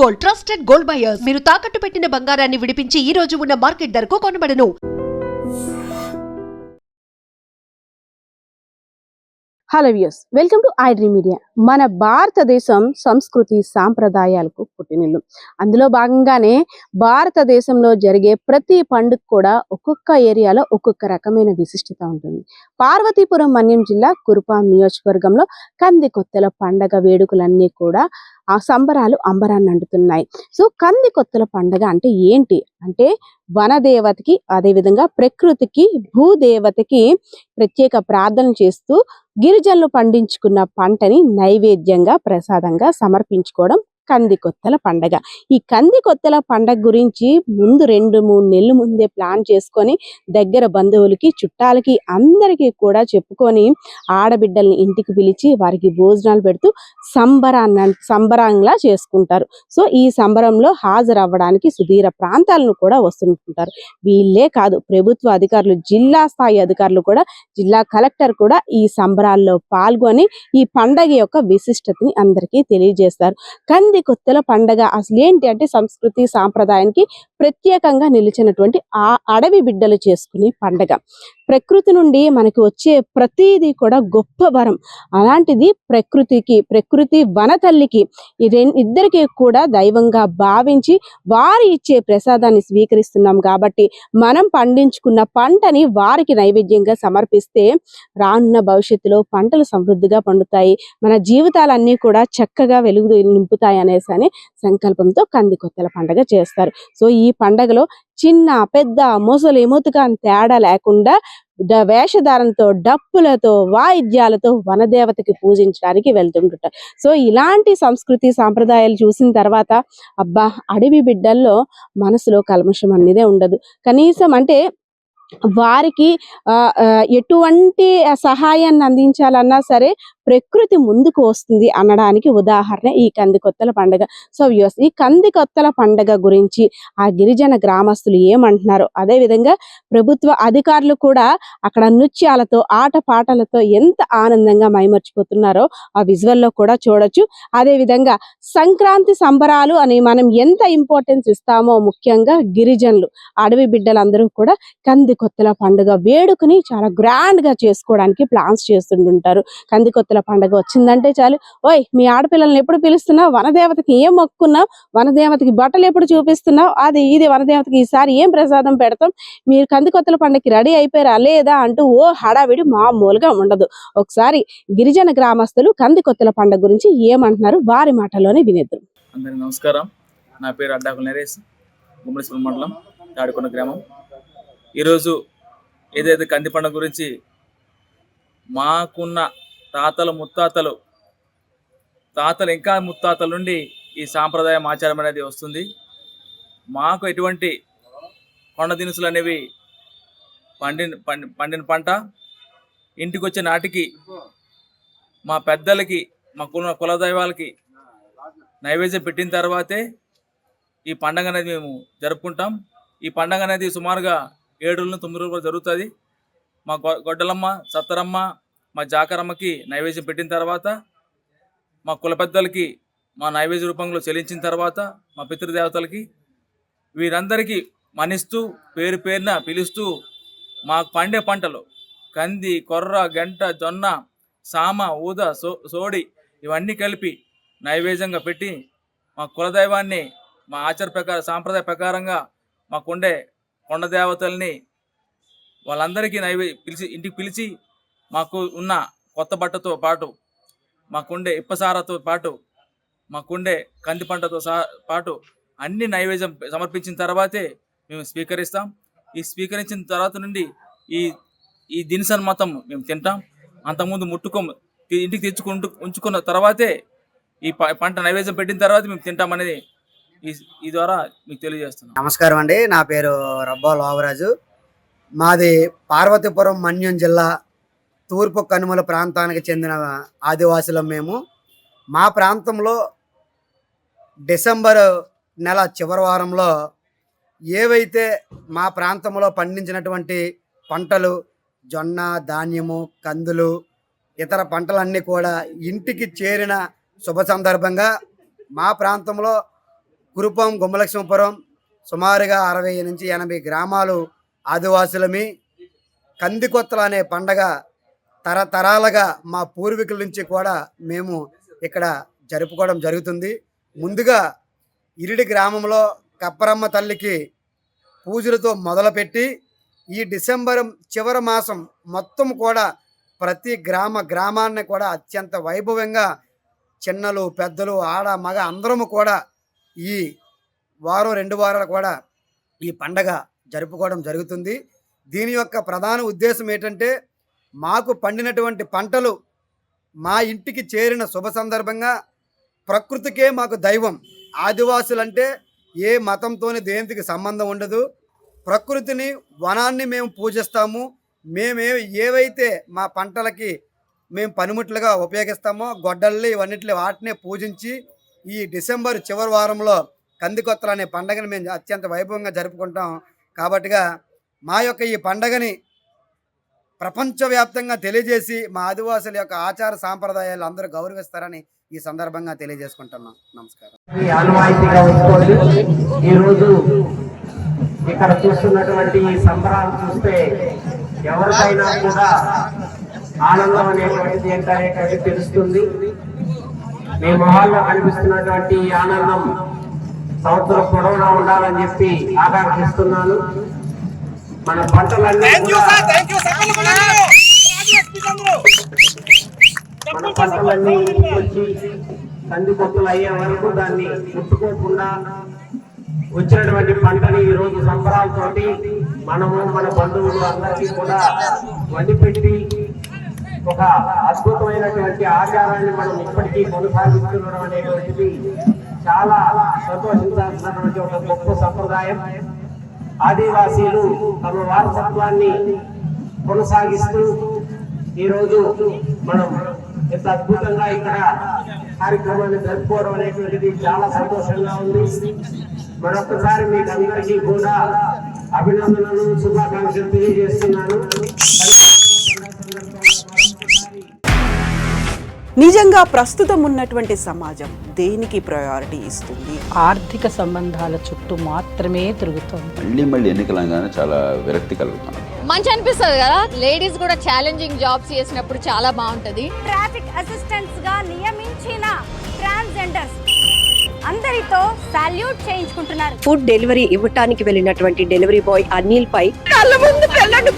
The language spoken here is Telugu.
Gold, trusted gold buyers. మీరు తాకట్టు పెట్టిన బంగారాన్ని విడిపించి ఈ రోజు ఉన్న మార్కెట్ ధరకు కొనబడను. Hello views, welcome to iDream media. మన భారతదేశం సంస్కృతి సాంప్రదాయాలకు పుట్టినిల్లు. అందులో భాగంగానే భారతదేశంలో జరిగే ప్రతి పండుగ కూడా ఒక్కొక్క ఏరియాలో ఒక్కొక్క రకమైన విశిష్టత ఉంటుంది. పార్వతీపురం మన్యం జిల్లా కురుపాం నియోజకవర్గంలో కందికొత్తల పండగ వేడుకలన్నీ కూడా ఆ సంబరాలు అంబరాన్ని అంటున్నాయి. సో కందికొత్తల పండగ అంటే ఏంటి అంటే, వనదేవతకి అదేవిధంగా ప్రకృతికి భూదేవతకి ప్రత్యేక ప్రార్థన చేస్తూ గిరిజనులు పండించుకున్న పంటని నైవేద్యంగా ప్రసాదంగా సమర్పించుకోవడం కందికొత్తల పండగ. ఈ కందికొత్తల పండగ గురించి ముందు 2-3 నెలల ముందే ప్లాన్ చేసుకొని దగ్గర బంధువులకి చుట్టాలకి అందరికీ కూడా చెప్పుకొని ఆడబిడ్డల్ని ఇంటికి పిలిచి వారికి భోజనాలు పెడుతూ సంబరంగా చేసుకుంటారు. సో ఈ సంబరంలో హాజరవ్వడానికి సుదూర ప్రాంతాలను కూడా వస్తుంటారు. వీళ్ళే కాదు, ప్రభుత్వ అధికారులు, జిల్లా స్థాయి అధికారులు కూడా, జిల్లా కలెక్టర్ కూడా ఈ సంబరాల్లో పాల్గొని ఈ పండగ యొక్క విశిష్టతని అందరికీ తెలియజేస్తారు. కందికొత్తల పండగ అసలు ఏంటి అంటే, సంస్కృతి సాంప్రదాయానికి ప్రత్యేకంగా నిలిచినటువంటి ఆ అడవి బిడ్డలు చేసుకునే పండగ. ప్రకృతి నుండి మనకి వచ్చే ప్రతిదీ కూడా గొప్ప వరం. అలాంటిది ప్రకృతి వనతల్లికి ఇద్దరికి కూడా దైవంగా భావించి వారి ఇచ్చే ప్రసాదాన్ని స్వీకరిస్తున్నాం కాబట్టి మనం పండించుకున్న పంటని వారికి నైవేద్యంగా సమర్పిస్తే రానున్న భవిష్యత్తులో పంటలు సమృద్ధిగా పండుతాయి, మన జీవితాలన్నీ కూడా చక్కగా వెలుగు నింపుతాయి అనేసి సంకల్పంతో కందికొత్తల పండగ చేస్తారు. సో ఈ పండగలో చిన్న పెద్ద ముసలి ముతుక తేడా లేకుండా వేషధారంతో, డప్పులతో, వాయిద్యాలతో వనదేవతకి పూజించడానికి వెళ్తుంటారు. సో ఇలాంటి సంస్కృతి సాంప్రదాయాలు చూసిన తర్వాత అబ్బా, అడవి బిడ్డల్లో మనసులో కల్మషం అనేదే ఉండదు. కనీసం అంటే వారికి ఎటువంటి సహాయాన్ని అందించాలన్నా సరే ప్రకృతి ముందుకు వస్తుంది అనడానికి ఉదాహరణ ఈ కందికొత్తల పండుగ. సో ఈ కందికొత్తల పండుగ గురించి ఆ గిరిజన గ్రామస్తులు ఏమంటున్నారో, అదేవిధంగా ప్రభుత్వ అధికారులు కూడా అక్కడ నృత్యాలతో, ఆటపాటలతో ఎంత ఆనందంగా మైమర్చిపోతున్నారో ఆ విజువల్లో కూడా చూడొచ్చు. అదేవిధంగా సంక్రాంతి సంబరాలు అని మనం ఎంత ఇంపార్టెన్స్ ఇస్తామో, ముఖ్యంగా గిరిజనులు, అడవి బిడ్డలందరూ కూడా కందికొత్తల పండుగ వేడుకని చాలా గ్రాండ్ గా చేసుకోవడానికి ప్లాన్స్ చేస్తుంటారు. కందికొత్తల పండుగ వచ్చిందంటే చాలు, ఓయ్ మీ ఆడపిల్లల్ని ఎప్పుడు పిలుస్తున్నావు, వనదేవతకి ఏం మొక్కున్నావు, వనదేవతకి బట్టలు ఎప్పుడు చూపిస్తున్నావు, అది ఇది వనదేవతకి ఈసారి ఏం ప్రసాదం పెడతాం, మీరు కందికొత్తల పండుగకి రెడీ అయిపోయారా లేదా అంటూ ఓ హడావిడి మామూలుగా ఉండదు. ఒకసారి గిరిజన గ్రామస్తులు కందికొత్తల పండుగ గురించి ఏమంటున్నారు వారి మాటలోనే వినేద్దాం. అందరికీ నమస్కారం. నా పేరు అడ్డాకుల నరేష్, గుమ్మడిపురం మండలం, తాడికొండ గ్రామం. ఈరోజు ఏదైతే కంది పండుగ గురించి మాకున్న తాతలు ఇంకా ముత్తాతల నుండి ఈ సాంప్రదాయం ఆచారం అనేది వస్తుంది. మాకు ఎటువంటి కొండ దినుసులు అనేవి పండిన పంట ఇంటికి వచ్చే నాటికి మా పెద్దలకి, మా కులదైవాలకి నైవేద్యం పెట్టిన తర్వాతే ఈ పండగ అనేది మేము జరుపుకుంటాం. ఈ పండగ అనేది సుమారుగా 7 రోజులు 9 రోజులు జరుగుతుంది. మా గొడ్డలమ్మ, సత్తరమ్మ, మా జాకరమ్మకి నైవేద్యం పెట్టిన తర్వాత, మా కుల పెద్దలకి మా నైవేద్య రూపంలో చెల్లించిన తర్వాత, మా పితృదేవతలకి వీరందరికీ మనిస్తూ పేరు పేరున పిలుస్తూ మాకు పండే పంటలు కంది, కొర్ర, గంట, జొన్న, సామ, ఊద, సోడి ఇవన్నీ కలిపి నైవేద్యంగా పెట్టి మా కులదైవాన్ని మా సాంప్రదాయ ప్రకారంగా మాకుండే కొండ దేవతల్ని వాళ్ళందరికీ ఇంటికి పిలిచి మాకు ఉన్న కొత్త బట్టతో పాటు, మాకుండే ఇప్పసారతో పాటు, మాకుండే కంది పంటతో పాటు అన్ని నైవేద్యం సమర్పించిన తర్వాతే మేము స్వీకరిస్తాం. ఈ స్వీకరించిన తర్వాత నుండి ఈ దినుసను మొత్తం మేము తింటాం. అంతకుముందు ఇంటికి ఉంచుకున్న తర్వాతే ఈ పంట నైవేద్యం పెట్టిన తర్వాత మేము తింటామనేది ఈ ద్వారా మీకు తెలియజేస్తున్నాం. నమస్కారం అండి, నా పేరు రబ్బా లోవరాజు. మాది పార్వతీపురం మన్యం జిల్లా తూర్పు కనుమల ప్రాంతానికి చెందిన ఆదివాసులం మేము. మా ప్రాంతంలో డిసెంబర్ నెల చివరి వారంలో ఏవైతే మా ప్రాంతంలో పండించినటువంటి పంటలు, జొన్న, ధాన్యము, కందులు, ఇతర పంటలన్నీ కూడా ఇంటికి చేరిన శుభ సందర్భంగా మా ప్రాంతంలో కురుపం, గుమ్మలక్ష్మపురం సుమారుగా 60 నుంచి 80 గ్రామాలు ఆదివాసులమి. కందికొత్తలు అనే పండగ తరతరాలుగా మా పూర్వీకుల నుంచి కూడా మేము ఇక్కడ జరుపుకోవడం జరుగుతుంది. ముందుగా ఇరిడి గ్రామంలో కప్పరమ్మ తల్లికి పూజలతో మొదలుపెట్టి ఈ డిసెంబర్ చివరి మాసం మొత్తం కూడా ప్రతి గ్రామాన్ని కూడా అత్యంత వైభవంగా చిన్నలు, పెద్దలు, ఆడ, మగ అందరము కూడా ఈ వారం 2 వారాలు కూడా ఈ పండగ జరుపుకోవడం జరుగుతుంది. దీని యొక్క ప్రధాన ఉద్దేశం ఏంటంటే మాకు పండినటువంటి పంటలు మా ఇంటికి చేరిన శుభ సందర్భంగా ప్రకృతికే మాకు దైవం. ఆదివాసులంటే ఏ మతంతోని దేనికి సంబంధం ఉండదు. ప్రకృతిని, వనాన్ని మేము పూజిస్తాము. ఏవైతే మా పంటలకి మేము పనిముట్లుగా ఉపయోగిస్తామో గొడ్డల్ని వాటినే పూజించి ఈ డిసెంబర్ చివరి వారంలో కందికొత్తలు అనే పండగని మేము అత్యంత వైభవంగా జరుపుకుంటాం. కాబట్టిగా మా యొక్క ఈ పండగని ప్రపంచవ్యాప్తంగా తెలియజేసి మా ఆదివాసుల యొక్క ఆచార సాంప్రదాయాలు అందరూ గౌరవిస్తారని ఈ సందర్భంగా తెలియజేసుకుంటున్నాం. నమస్కారం. ఆనవాయితీగా ఉంచుకోండి. ఈరోజు ఇక్కడ చూస్తున్నటువంటి ఈ సంబరాలు చూస్తే ఎవరికైనా కూడా ఆనందం అనేటువంటిది ఏంటనేటువంటి తెలుస్తుంది. మీ మొహాల్లో కనిపిస్తున్నటువంటి ఈ ఆనందం సంవత్సరం పొడవునా ఉండాలని చెప్పి ఆకాంక్షిస్తున్నాను. మన పంటలన్నీ వచ్చి కందికొత్తలు అయ్యే వరకు దాన్ని ముట్టుకోకుండా వచ్చినటువంటి పంటని ఈ రోజు సంబరాలతోటి మనము, మన బంధువులు అందరికీ కూడా వండిపెట్టి ఒక అద్భుతమైనటువంటి ఆచారాన్ని మనం ఇప్పటికీ కొనసాగిస్తుండడం అనేటువంటిది చాలా సంతోషించాల్సినటువంటి ఒక గొప్ప సంప్రదాయం. ఆదివాసీలు తమ వారసత్వాన్ని కొనసాగిస్తూ ఈరోజు మనం ఎంత అద్భుతంగా ఇక్కడ కార్యక్రమాన్ని జరుపుకోవడం అనేటువంటిది చాలా సంతోషంగా ఉంది. మరొకసారి మీకు అందరికీ కూడా అభినందనలు, శుభాకాంక్షలు తెలియజేస్తున్నాను. నిజంగా ప్రస్తుతం ఉన్నటువంటి సమాజం దేనికి ప్రయారిటీ ఇస్తుంది? ఆర్థిక సంబంధాల చుట్టూ మాత్రమే తిరుగుతుంది. మళ్ళీ ఎన్నికలంగానే చాలా విరక్తి కలుగుతాం. మంచి అనిపిస్తుంది కదా, లేడీస్ కూడా ఛాలెంజింగ్ జాబ్స్ చేసినప్పుడు చాలా బాగుంటది. ట్రాఫిక్ అసిస్టెంట్స్ గా నియమించిన ట్రాన్స్జెండర్స్ అందరితో సాల్యూట్ చేయించుకుంటున్నారు. ఫుడ్ డెలివరీ ఇవ్వటానికి వెళ్ళినటువంటి డెలివరీ బాయ్ అనిల్ పై కళ్ళ ముందు పెళ్ళండి